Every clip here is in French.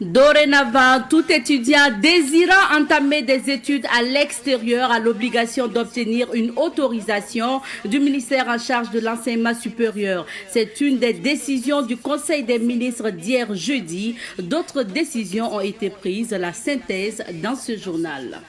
Dorénavant, tout étudiant désirant entamer des études à l'extérieur a l'obligation d'obtenir une autorisation du ministère en charge de l'enseignement supérieur. C'est une des décisions du Conseil des ministres d'hier jeudi. D'autres décisions ont été prises. La synthèse dans ce journal.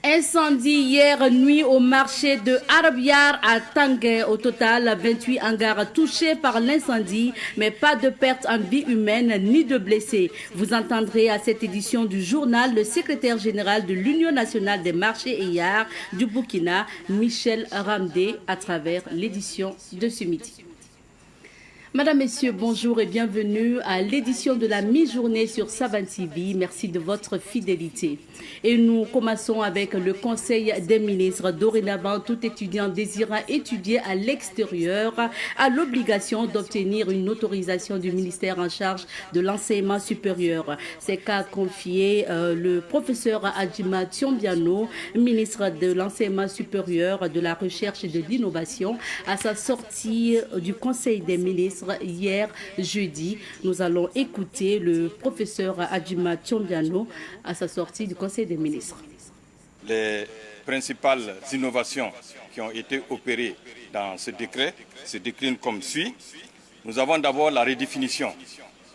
Incendie hier nuit au marché de Arabiar à Tanguay. Au total, 28 hangars touchés par l'incendie, mais pas de perte en vie humaine ni de blessés. Vous entendrez à cette édition du journal le secrétaire général de l'Union nationale des marchés et arts du Burkina, Michel Ramdé, à travers l'édition de ce midi. Madame, Messieurs, bonjour et bienvenue à l'édition de la mi-journée sur Savane TV. Merci de votre fidélité. Et nous commençons avec le Conseil des ministres. Dorénavant, tout étudiant désirant étudier à l'extérieur a l'obligation d'obtenir une autorisation du ministère en charge de l'enseignement supérieur. C'est qu'a confié le professeur Adjima Tiombiano, ministre de l'enseignement supérieur, de la recherche et de l'innovation, à sa sortie du Conseil des ministres hier jeudi. Nous allons écouter le professeur Adjima Tiombiano à sa sortie du Conseil des ministres. Les principales innovations qui ont été opérées dans ce décret se déclinent comme suit. Nous avons d'abord la redéfinition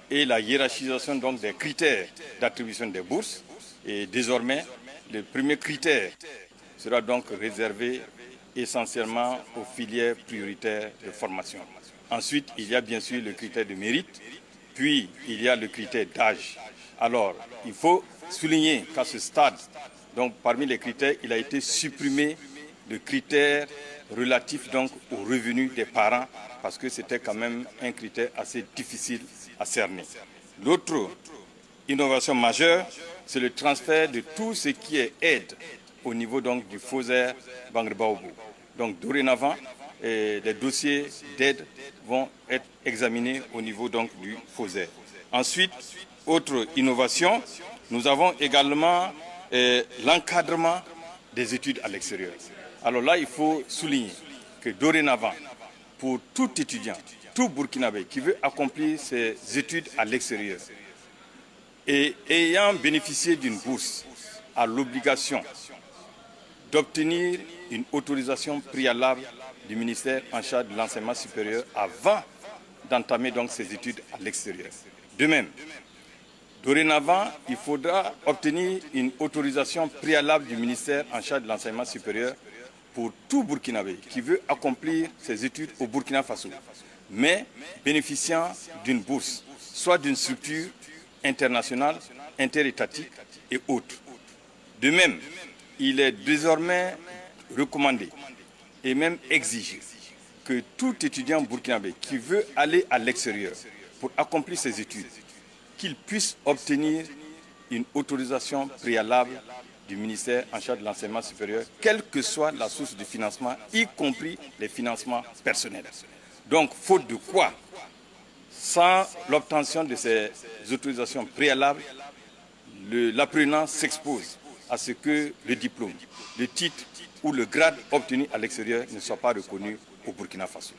et la hiérarchisation donc des critères d'attribution des bourses. Et désormais, le premier critère sera donc réservé essentiellement aux filières prioritaires de formation. Ensuite, il y a bien sûr le critère de mérite, puis il y a le critère d'âge. Alors, il faut souligner qu'à ce stade, donc parmi les critères, il a été supprimé le critère relatif donc aux revenus des parents, parce que c'était quand même un critère assez difficile à cerner. L'autre innovation majeure, c'est le transfert de tout ce qui est aide au niveau donc du FOSER Bangrebaobo. Donc dorénavant, les dossiers d'aide vont être examinés au niveau donc du FOSER. Ensuite, autre innovation, nous avons également l'encadrement des études à l'extérieur. Alors là, il faut souligner que dorénavant, pour tout étudiant, tout Burkinabé qui veut accomplir ses études à l'extérieur et ayant bénéficié d'une bourse, a l'obligation d'obtenir une autorisation préalable du ministère en charge de l'enseignement supérieur avant d'entamer donc ses études à l'extérieur. De même, dorénavant, il faudra obtenir une autorisation préalable du ministère en charge de l'enseignement supérieur pour tout Burkinabé qui veut accomplir ses études au Burkina Faso, mais bénéficiant d'une bourse, soit d'une structure internationale, interétatique et autres. De même, il est désormais recommandé et même exigé que tout étudiant burkinabé qui veut aller à l'extérieur pour accomplir ses études, qu'il puisse obtenir une autorisation préalable du ministère en charge de l'enseignement supérieur, quelle que soit la source de financement, y compris les financements personnels. Donc, faute de quoi, sans l'obtention de ces autorisations préalables, l'apprenant s'expose à ce que le diplôme, le titre ou le grade obtenu à l'extérieur ne soit pas reconnu au Burkina Faso.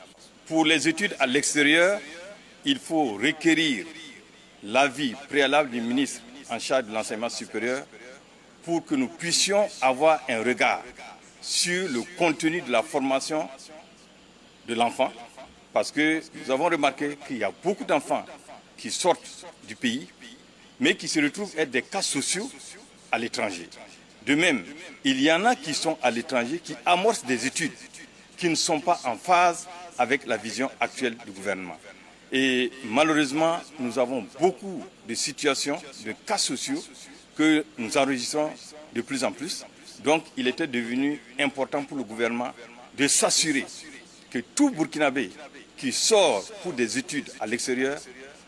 Pour les études à l'extérieur, il faut requérir l'avis préalable du ministre en charge de l'enseignement supérieur pour que nous puissions avoir un regard sur le contenu de la formation de l'enfant, parce que nous avons remarqué qu'il y a beaucoup d'enfants qui sortent du pays, mais qui se retrouvent être des cas sociaux à l'étranger. De même, il y en a qui sont à l'étranger, qui amorcent des études qui ne sont pas en phase avec la vision actuelle du gouvernement. Et malheureusement, nous avons beaucoup de situations, de cas sociaux que nous enregistrons de plus en plus. Donc, il était devenu important pour le gouvernement de s'assurer que tout Burkinabé qui sort pour des études à l'extérieur,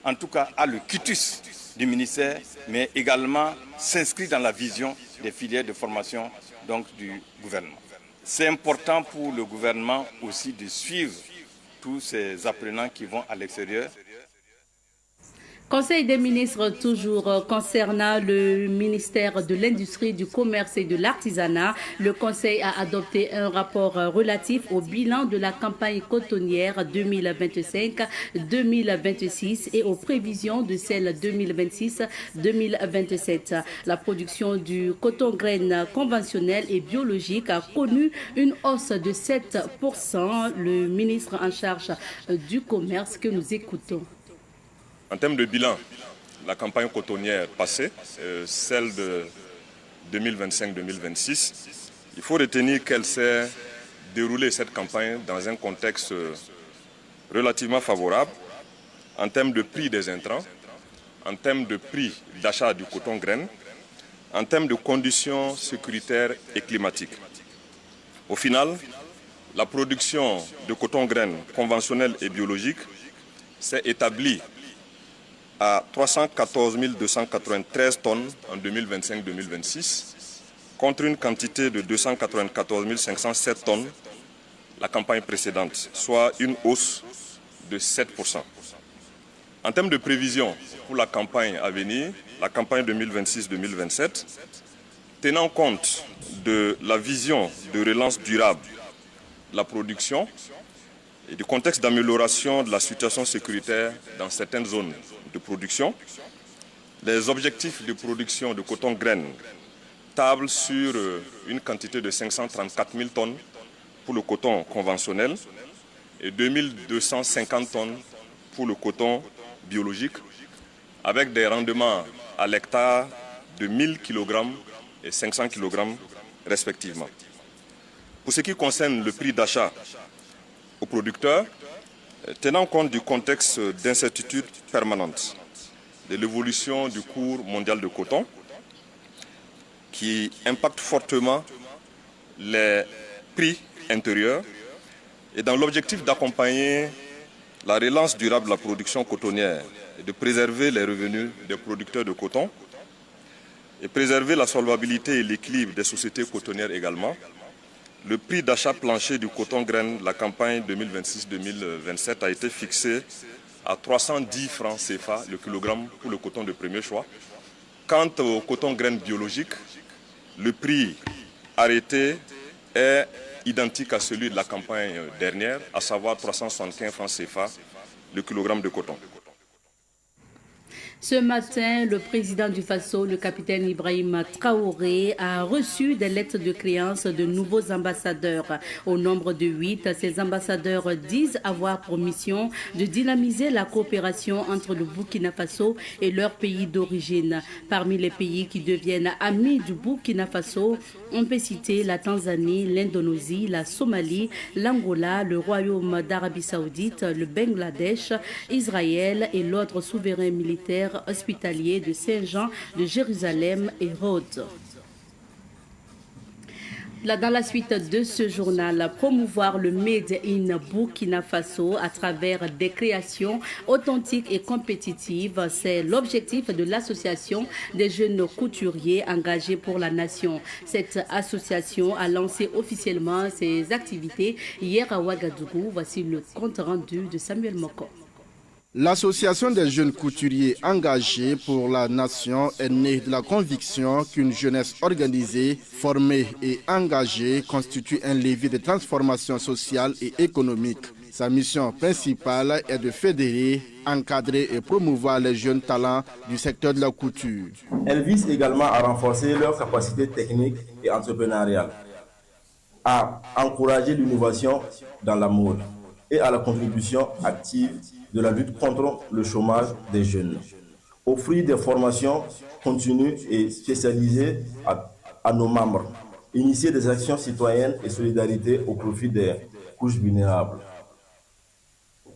en tout cas, a le quitus du ministère, mais également s'inscrit dans la vision des filières de formation donc, du gouvernement. C'est important pour le gouvernement aussi de suivre tous ces apprenants qui vont à l'extérieur. Conseil des ministres, toujours concernant le ministère de l'Industrie, du Commerce et de l'Artisanat. Le Conseil a adopté un rapport relatif au bilan de la campagne cotonnière 2025-2026 et aux prévisions de celle 2026-2027. La production du coton graine conventionnel et biologique a connu une hausse de 7%. Le ministre en charge du commerce que nous écoutons. En termes de bilan, la campagne cotonnière passée, celle de 2025-2026, il faut retenir qu'elle s'est déroulée, cette campagne, dans un contexte relativement favorable en termes de prix des intrants, en termes de prix d'achat du coton graine, en termes de conditions sécuritaires et climatiques. Au final, la production de coton graine conventionnel et biologique s'est établie à 314 293 tonnes en 2025-2026, contre une quantité de 294 507 tonnes la campagne précédente, soit une hausse de 7%. En termes de prévision pour la campagne à venir, la campagne 2026-2027, tenant compte de la vision de relance durable de la production et du contexte d'amélioration de la situation sécuritaire dans certaines zones de production, les objectifs de production de coton graine tablent sur une quantité de 534 000 tonnes pour le coton conventionnel et 2250 tonnes pour le coton biologique, avec des rendements à l'hectare de 1000 kg et 500 kg respectivement. Pour ce qui concerne le prix d'achat aux producteurs, tenant compte du contexte d'incertitude permanente, de l'évolution du cours mondial de coton, qui impacte fortement les prix intérieurs, et dans l'objectif d'accompagner la relance durable de la production cotonnière et de préserver les revenus des producteurs de coton, et préserver la solvabilité et l'équilibre des sociétés cotonnières également, le prix d'achat plancher du coton graine de la campagne 2026-2027 a été fixé à 310 francs CFA le kilogramme pour le coton de premier choix. Quant au coton graine biologique, le prix arrêté est identique à celui de la campagne dernière, à savoir 375 francs CFA le kilogramme de coton. Ce matin, le président du Faso, le capitaine Ibrahim Traoré, a reçu des lettres de créance de nouveaux ambassadeurs. Au nombre de 8, ces ambassadeurs disent avoir pour mission de dynamiser la coopération entre le Burkina Faso et leur pays d'origine. Parmi les pays qui deviennent amis du Burkina Faso, on peut citer la Tanzanie, l'Indonésie, la Somalie, l'Angola, le Royaume d'Arabie Saoudite, le Bangladesh, Israël et l'ordre souverain militaire hospitalier de Saint-Jean de Jérusalem et Rhodes. Dans la suite de ce journal, promouvoir le Made in Burkina Faso à travers des créations authentiques et compétitives, c'est l'objectif de l'association des jeunes couturiers engagés pour la nation. Cette association a lancé officiellement ses activités hier à Ouagadougou. Voici le compte rendu de Samuel Moko. L'Association des jeunes couturiers engagés pour la nation est née de la conviction qu'une jeunesse organisée, formée et engagée constitue un levier de transformation sociale et économique. Sa mission principale est de fédérer, encadrer et promouvoir les jeunes talents du secteur de la couture. Elle vise également à renforcer leurs capacités techniques et entrepreneuriales, à encourager l'innovation dans la mode et à la contribution active de la lutte contre le chômage des jeunes. Offrir des formations continues et spécialisées à nos membres. Initier des actions citoyennes et solidarité au profit des couches vulnérables.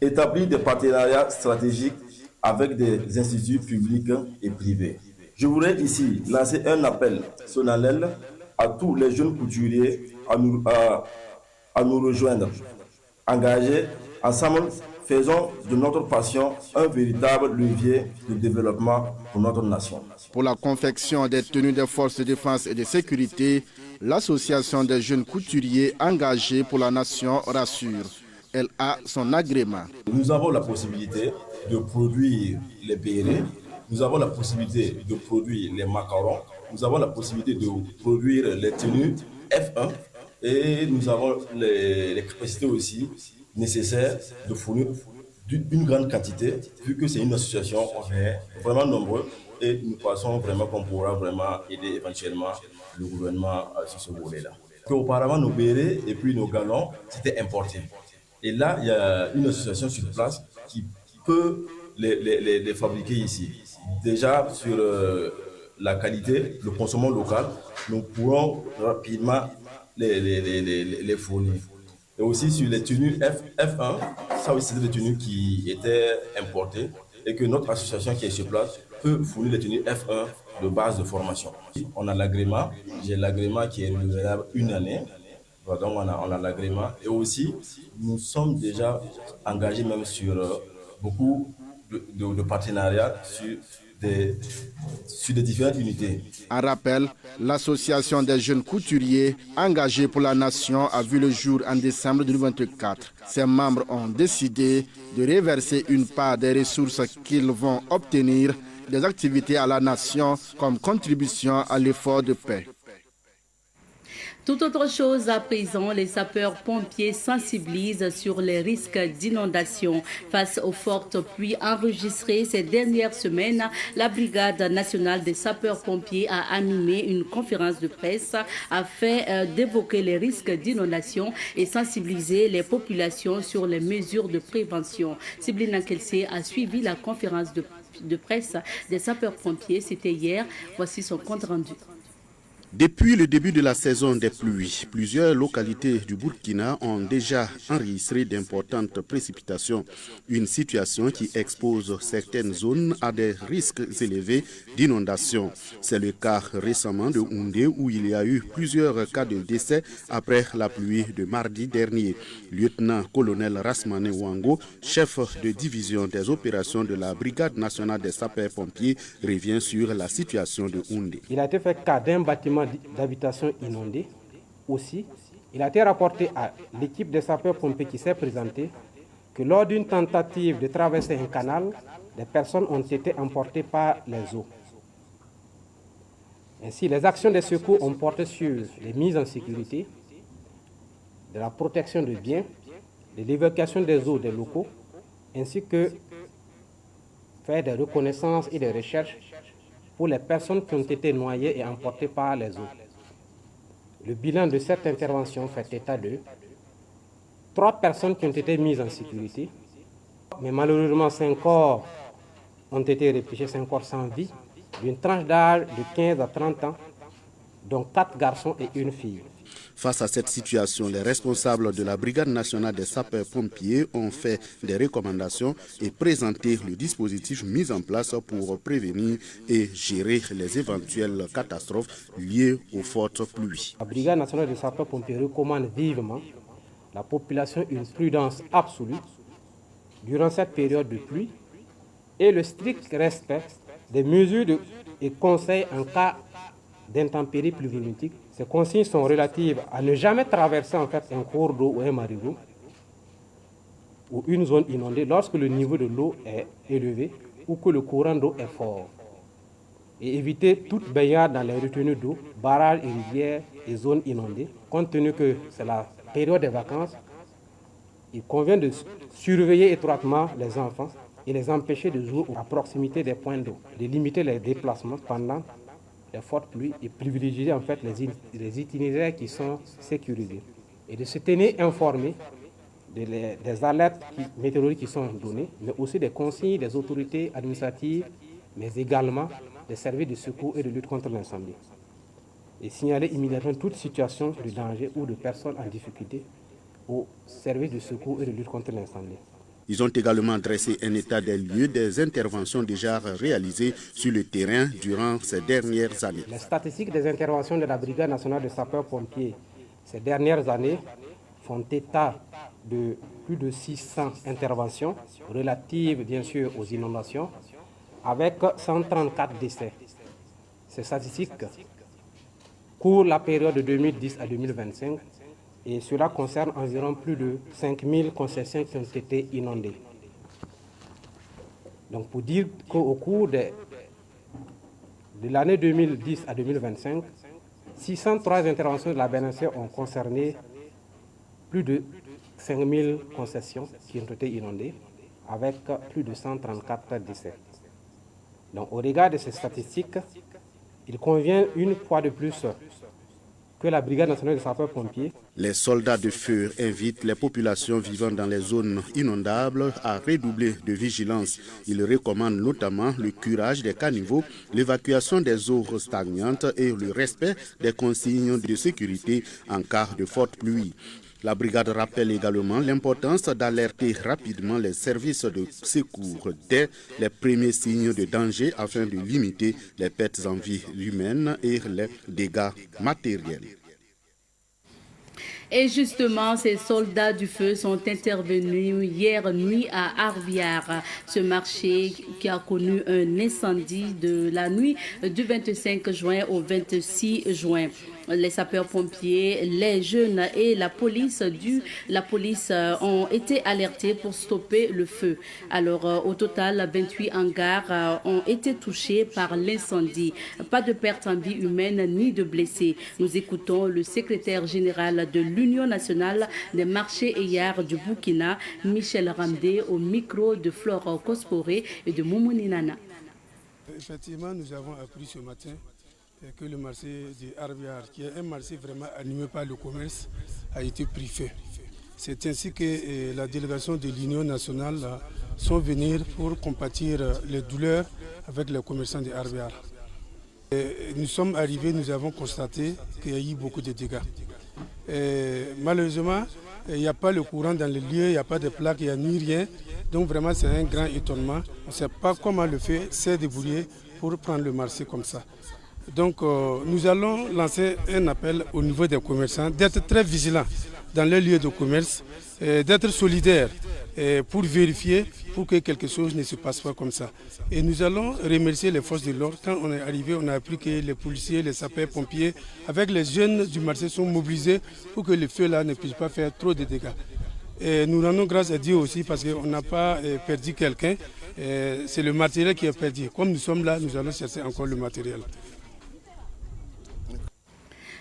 Établir des partenariats stratégiques avec des instituts publics et privés. Je voudrais ici lancer un appel solennel à tous les jeunes couturiers à nous rejoindre. Engagés, ensemble, faisons de notre passion un véritable levier de développement pour notre nation. Pour la confection des tenues des forces de défense et de sécurité, l'Association des jeunes couturiers engagés pour la nation rassure. Elle a son agrément. Nous avons la possibilité de produire les béret, nous avons la possibilité de produire les macarons, nous avons la possibilité de produire les tenues F1 et nous avons les capacités aussi nécessaires de fournir une grande quantité, vu que c'est une association, on est vraiment nombreux et nous pensons vraiment qu'on pourra vraiment aider éventuellement le gouvernement sur ce volet-là. Auparavant, nos bérets et puis nos galons, c'était importé. Et là, il y a une association sur place qui peut les fabriquer ici. Déjà, sur la qualité, le consommation local, nous pourrons rapidement les fournir. Et aussi sur les tenues F1, ça aussi, c'est des tenues qui étaient importées et que notre association qui est sur place peut fournir les tenues F1 de base de formation. On a l'agrément, j'ai l'agrément qui est renouvelable une année. Donc on a l'agrément et aussi nous sommes déjà engagés même sur beaucoup de partenariats sur des différentes unités. En rappel, l'association des jeunes couturiers engagés pour la nation a vu le jour en décembre 2024. Ses membres ont décidé de reverser une part des ressources qu'ils vont obtenir des activités à la nation comme contribution à l'effort de paix. Tout autre chose à présent, les sapeurs-pompiers sensibilisent sur les risques d'inondation. Face aux fortes pluies enregistrées ces dernières semaines, la Brigade nationale des sapeurs-pompiers a animé une conférence de presse afin d'évoquer les risques d'inondation et sensibiliser les populations sur les mesures de prévention. Siblina Kelsey a suivi la conférence de presse des sapeurs-pompiers. C'était hier. Voici son compte rendu. Depuis le début de la saison des pluies, plusieurs localités du Burkina ont déjà enregistré d'importantes précipitations, une situation qui expose certaines zones à des risques élevés d'inondation. C'est le cas récemment de Houndé où il y a eu plusieurs cas de décès après la pluie de mardi dernier. Lieutenant-colonel Rasmane Wango, chef de division des opérations de la Brigade nationale des sapeurs-pompiers, revient sur la situation de Houndé. Il a été fait cas d'un bâtiment d'habitation inondé. Aussi, il a été rapporté à l'équipe des sapeurs-pompiers qui s'est présentée que lors d'une tentative de traverser un canal, des personnes ont été emportées par les eaux. Ainsi, les actions des secours ont porté sur les mises en sécurité, de la protection des biens, de l'évacuation des eaux des locaux, ainsi que faire des reconnaissances et des recherches pour les personnes qui ont été noyées et emportées par les eaux. Le bilan de cette intervention fait état de 3 personnes qui ont été mises en sécurité, mais malheureusement 5 corps ont été repêchés, 5 corps sans vie, d'une tranche d'âge de 15 à 30 ans, dont 4 garçons et une fille. Face à cette situation, les responsables de la Brigade nationale des sapeurs-pompiers ont fait des recommandations et présenté le dispositif mis en place pour prévenir et gérer les éventuelles catastrophes liées aux fortes pluies. La Brigade nationale des sapeurs-pompiers recommande vivement à la population une prudence absolue durant cette période de pluie et le strict respect des mesures et conseils en cas d'intempéries pluviométriques. Ces consignes sont relatives à ne jamais traverser un cours d'eau ou un marigot ou une zone inondée lorsque le niveau de l'eau est élevé ou que le courant d'eau est fort. Et éviter toute baignade dans les retenues d'eau, barrages et rivières et zones inondées. Compte tenu que c'est la période des vacances, il convient de surveiller étroitement les enfants et les empêcher de jouer à proximité des points d'eau, de limiter les déplacements pendant les fortes pluies et privilégier en fait les itinéraires qui sont sécurisés et de se tenir informés des alertes météorologiques qui sont données, mais aussi des consignes des autorités administratives, mais également des services de secours et de lutte contre l'incendie. Et signaler immédiatement toute situation de danger ou de personnes en difficulté aux services de secours et de lutte contre l'incendie. Ils ont également dressé un état des lieux des interventions déjà réalisées sur le terrain durant ces dernières années. Les statistiques des interventions de la Brigade nationale de sapeurs-pompiers ces dernières années font état de plus de 600 interventions relatives bien sûr aux inondations avec 134 décès. Ces statistiques couvrent la période de 2010 à 2025 Et cela concerne environ plus de 5000 concessions qui ont été inondées. Donc pour dire qu'au cours de l'année 2010 à 2025, 603 interventions de la BNSC ont concerné plus de 5000 concessions qui ont été inondées, avec plus de 134 décès. Donc au regard de ces statistiques, il convient une fois de plus que la Brigade nationale de sapeurs-pompiers. Les soldats de feu invitent les populations vivant dans les zones inondables à redoubler de vigilance. Ils recommandent notamment le curage des caniveaux, l'évacuation des eaux stagnantes et le respect des consignes de sécurité en cas de forte pluie. La brigade rappelle également l'importance d'alerter rapidement les services de secours dès les premiers signes de danger afin de limiter les pertes en vie humaine et les dégâts matériels. Et justement, ces soldats du feu sont intervenus hier nuit à Arviar, ce marché qui a connu un incendie de la nuit du 25 juin au 26 juin. Les sapeurs-pompiers, les jeunes et la police ont été alertés pour stopper le feu. Alors, au total, 28 hangars ont été touchés par l'incendie. Pas de perte en vie humaine ni de blessés. Nous écoutons le secrétaire général de l'Union nationale des marchés et arts du Burkina, Michel Ramdé, au micro de Flore Kosporé et de Moumouni Nana. Effectivement, nous avons appris ce matin que le marché de Arviar, qui est un marché vraiment animé par le commerce, a été pris feu. C'est ainsi que la délégation de l'Union nationale sont venus pour compatir les douleurs avec les commerçants de Arviar. Nous sommes arrivés, nous avons constaté qu'il y a eu beaucoup de dégâts. Malheureusement, il n'y a pas le courant dans les lieux, il n'y a pas de plaques, il n'y a ni rien. Donc vraiment, c'est un grand étonnement. On ne sait pas comment le fait s'est débrouillé pour prendre le marché comme ça. Donc nous allons lancer un appel au niveau des commerçants d'être très vigilants dans les lieux de commerce, d'être solidaires pour vérifier, pour que quelque chose ne se passe pas comme ça. Et nous allons remercier les forces de l'ordre. Quand on est arrivé, on a appris que les policiers, les sapeurs-pompiers, avec les jeunes du marché sont mobilisés pour que le feu-là ne puisse pas faire trop de dégâts. Et nous rendons grâce à Dieu aussi parce qu'on n'a pas perdu quelqu'un. C'est le matériel qui est perdu. Comme nous sommes là, nous allons chercher encore le matériel.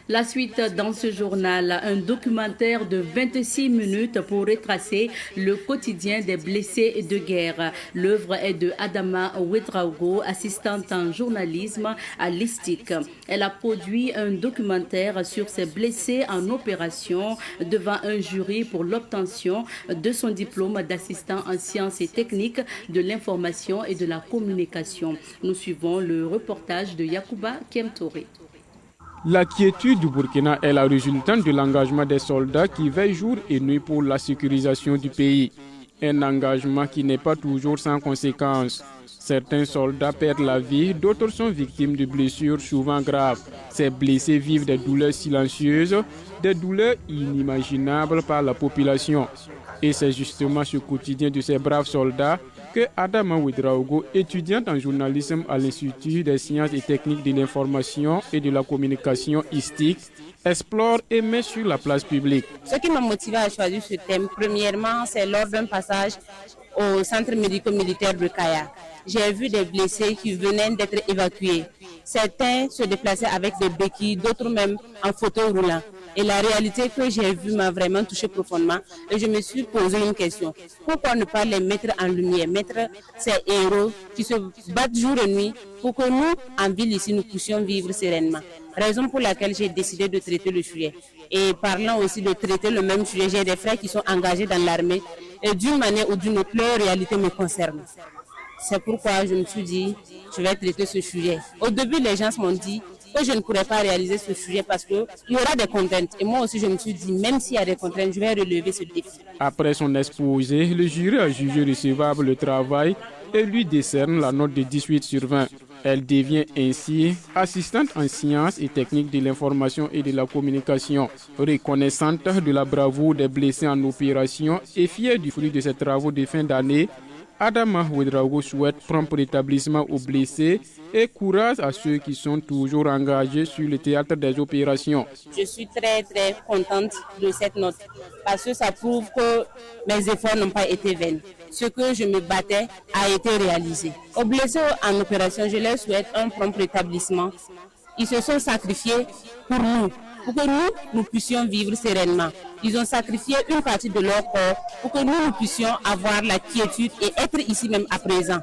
La suite dans ce journal, un documentaire de 26 minutes pour retracer le quotidien des blessés de guerre. L'œuvre est de Adama Ouedraogo, assistante en journalisme à l'ISTIC. Elle a produit un documentaire sur ces blessés en opération devant un jury pour l'obtention de son diplôme d'assistant en sciences et techniques de l'information et de la communication. Nous suivons le reportage de Yacouba Kemtoré. La quiétude du Burkina est la résultante de l'engagement des soldats qui veillent jour et nuit pour la sécurisation du pays. Un engagement qui n'est pas toujours sans conséquences. Certains soldats perdent la vie, d'autres sont victimes de blessures souvent graves. Ces blessés vivent des douleurs silencieuses, des douleurs inimaginables par la population. Et c'est justement ce quotidien de ces braves soldats que Adama Ouedraogo, étudiante en journalisme à l'Institut des sciences et techniques de l'information et de la communication ISTIC, explore et met sur la place publique. Ce qui m'a motivé à choisir ce thème, premièrement, c'est lors d'un passage au centre médico-militaire de Kaya. J'ai vu des blessés qui venaient d'être évacués. Certains se déplaçaient avec des béquilles, d'autres même en fauteuil roulant. Et la réalité que j'ai vue m'a vraiment touché profondément. Et je me suis posé une question. Pourquoi ne pas les mettre en lumière, mettre ces héros qui se battent jour et nuit pour que nous, en ville ici, nous puissions vivre sereinement. Raison pour laquelle j'ai décidé de traiter le sujet. Et parlant aussi de traiter le même sujet, j'ai des frères qui sont engagés dans l'armée. Et d'une manière ou d'une autre, leur réalité me concerne. C'est pourquoi je me suis dit, je vais traiter ce sujet. Au début, les gens m'ont dit que je ne pourrais pas réaliser ce sujet parce qu'il y aura des contraintes. Et moi aussi, je me suis dit, même s'il y a des contraintes, je vais relever ce défi. Après son exposé, le jury a jugé recevable le travail et lui décerne la note de 18 sur 20. Elle devient ainsi assistante en sciences et techniques de l'information et de la communication, reconnaissante de la bravoure des blessés en opération et fière du fruit de ses travaux de fin d'année. Adama Ouedraogo souhaite prompt rétablissement aux blessés et courage à ceux qui sont toujours engagés sur le théâtre des opérations. Je suis très contente de cette note parce que ça prouve que mes efforts n'ont pas été vains. Ce que je me battais a été réalisé. Aux blessés en opération, je leur souhaite un prompt rétablissement. Ils se sont sacrifiés pour que nous puissions vivre sereinement. Ils ont sacrifié une partie de leur corps pour que nous puissions avoir la quiétude et être ici même à présent.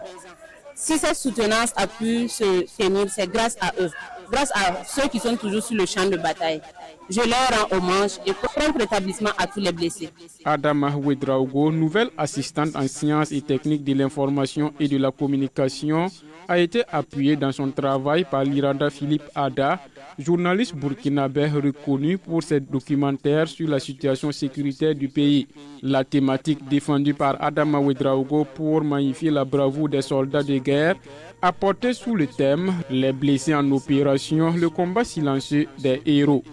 Si cette soutenance a pu se tenir, c'est grâce à eux, grâce à ceux qui sont toujours sur le champ de bataille. Je leur rends hommage et prompt rétablissement à tous les blessés. Adama Ouedraogo, nouvelle assistante en sciences et techniques de l'information et de la communication, a été appuyée dans son travail par l'Iranda Philippe Ada, journaliste burkinabé reconnu pour ses documentaires sur la situation sécuritaire du pays. La thématique défendue par Adama Ouedraogo pour magnifier la bravoure des soldats de guerre a porté sous le thème « Les blessés en opération, le combat silencieux des héros ».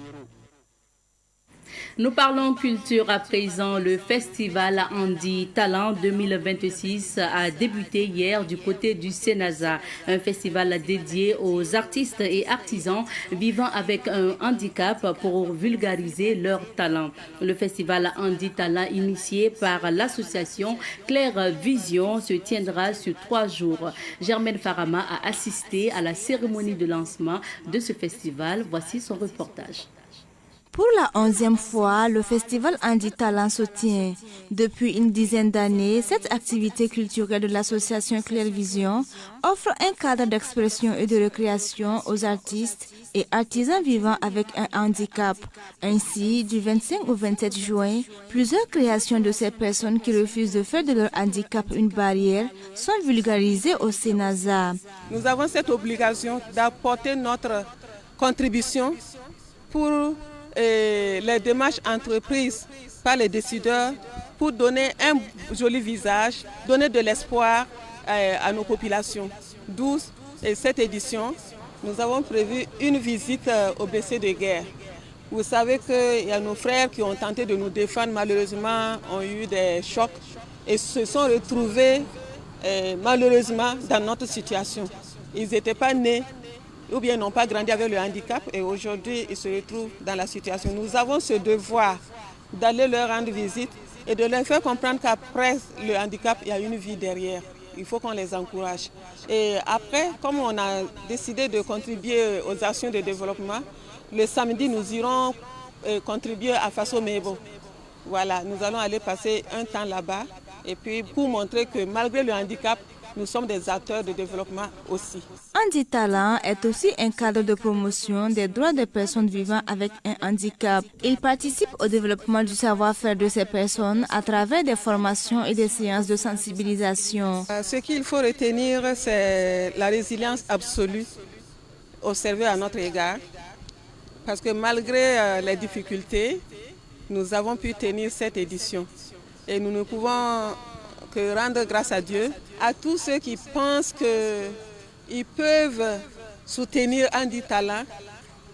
Nous parlons culture à présent. Le festival Andi Talent 2026 a débuté hier du côté du Sénasa, un festival dédié aux artistes et artisans vivant avec un handicap pour vulgariser leurs talents. Le festival Andi Talent, initié par l'association Claire Vision, se tiendra sur 3 jours. Germaine Farama a assisté à la cérémonie de lancement de ce festival. Voici son reportage. Pour la 11e fois, le festival Andi Talent se tient. Depuis une dizaine d'années, cette activité culturelle de l'association Claire Vision offre un cadre d'expression et de récréation aux artistes et artisans vivant avec un handicap. Ainsi, du 25 au 27 juin, plusieurs créations de ces personnes qui refusent de faire de leur handicap une barrière sont vulgarisées au Sénasa. Nous avons cette obligation d'apporter notre contribution pour les démarches entreprises par les décideurs pour donner un joli visage, donner de l'espoir à nos populations. D'où cette édition, nous avons prévu une visite aux blessés de guerre. Vous savez qu'il y a nos frères qui ont tenté de nous défendre, malheureusement ont eu des chocs et se sont retrouvés malheureusement dans notre situation. Ils n'étaient pas nés ou bien n'ont pas grandi avec le handicap et aujourd'hui ils se retrouvent dans la situation. Nous avons ce devoir d'aller leur rendre visite et de leur faire comprendre qu'après le handicap, il y a une vie derrière. Il faut qu'on les encourage. Et après, comme on a décidé de contribuer aux actions de développement, le samedi, nous irons contribuer à Faso Mebo. Voilà, nous allons aller passer un temps là-bas et puis pour montrer que malgré le handicap, nous sommes des acteurs de développement aussi. Andi Talent est aussi un cadre de promotion des droits des personnes vivant avec un handicap. Il participe au développement du savoir-faire de ces personnes à travers des formations et des séances de sensibilisation. Ce qu'il faut retenir, c'est la résilience absolue observée à notre égard. Parce que malgré les difficultés, nous avons pu tenir cette édition. Et nous ne pouvons que rendre grâce à Dieu, à tous ceux qui pensent qu'ils peuvent soutenir Andi Talent.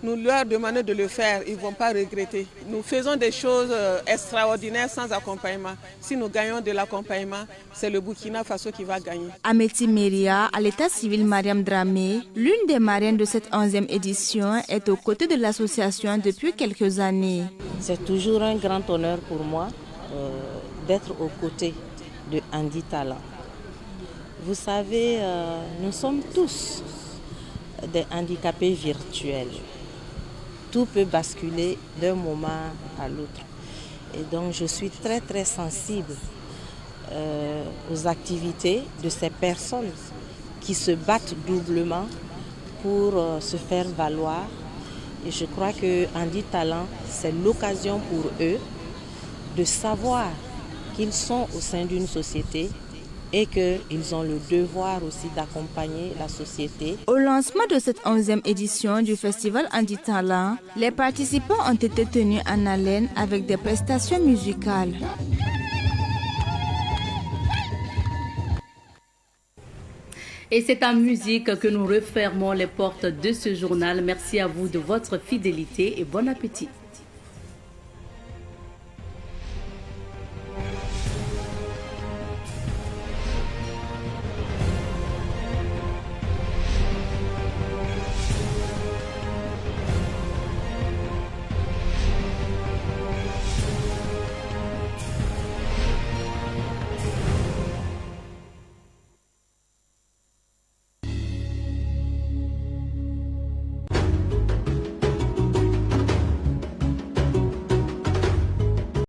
Nous leur demandons de le faire, ils ne vont pas regretter. Nous faisons des choses extraordinaires sans accompagnement. Si nous gagnons de l'accompagnement, c'est le Burkina Faso qui va gagner. Ameti Meria, à l'état civil Mariam Dramé, l'une des marraines de cette 11e édition, est aux côtés de l'association depuis quelques années. C'est toujours un grand honneur pour moi d'être aux côtés de Andi Talent. Vous savez, nous sommes tous des handicapés virtuels. Tout peut basculer d'un moment à l'autre. Et donc je suis très sensible aux activités de ces personnes qui se battent doublement pour se faire valoir. Et je crois que Andi Talent, c'est l'occasion pour eux de savoir qu'ils sont au sein d'une société et qu'ils ont le devoir aussi d'accompagner la société. Au lancement de cette 11e édition du festival Andi Talent, les participants ont été tenus en haleine avec des prestations musicales. Et c'est en musique que nous refermons les portes de ce journal. Merci à vous de votre fidélité et bon appétit.